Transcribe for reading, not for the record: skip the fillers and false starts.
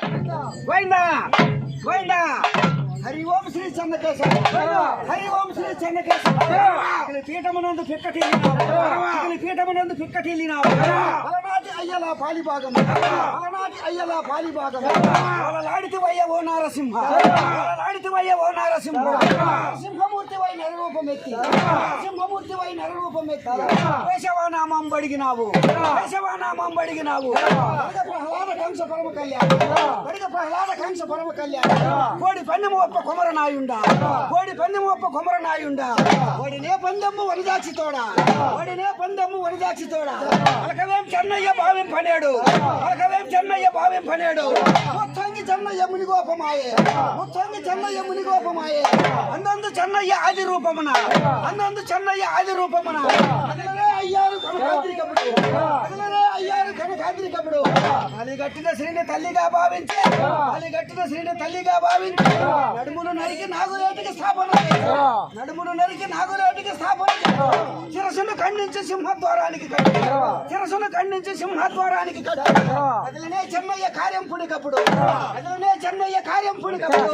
గోవిందా గోవిందా హరి ఓం శ్రీ చెన్నకేశవ హరి ఓం శ్రీ చెన్నకేశవ పీఠమునందు పీఠమునందు పిక్కటిల్లినావు అలనాటి అయ్యలా పాలిభాగం అలనాటి అయ్యలా పాలిభాగం అలలాడితి వయ్య ఓ నారసింహ అలలాడితి వయ్య ఓ Narasimha సింహమూర్తి why నరరూపమెత్తి సింహమూర్తి why నరరూపమెత్తి కేశవనామం బడిగినావు కేశవనామం బడిగినావు Prahlada Kamsa పరమ కళ్యాణ ప్రహ్లాద కంస పరమ కళ్యాణ కోడి పన్నెము ఒప్ప కొమరనాయుండా కోడి పన్నెము ఒప్ప కొమరనాయుండా వాడినే పందెమ్ము వనదాచితోడా వాడినే పందెమ్ము వనదాచితోడా అలకవేం చెన్నయ్య భావ్యం పనేడు అలకవేం చెన్నయ్య భావ్యం పనేడు ముత్తంగి చెన్నయ్య మునిగోపమాయే ముత్తంగి చెన్నయ్య మునిగోపమాయే అందందు చెన్నయ్య ఆది రూపమున అందందు చెన్నయ్య ఆది రూపమున అదిలనే అయ్యారు కనకాద్రికముడు అదిలనే అయ్యారు కనకాద్రికముడు అలిగట్టిన శ్రీని తల్లిగా భావించి అలిగట్టిన శ్రీని తల్లిగా భావించి నడుమును నరికి నాగులేటికి స్థాపన నడుమును నరికి నాగులేటికి స్థాపన శిరసును ఖండించి సింహద్వారానికి కట్టి శిరసును ఖండించి సింహద్వారానికి కట్టి అదిలనే చెన్నయ్య కార్యం పుడికప్పుడు అదిలనే చెన్నయ్య కార్యం పుడికప్పుడు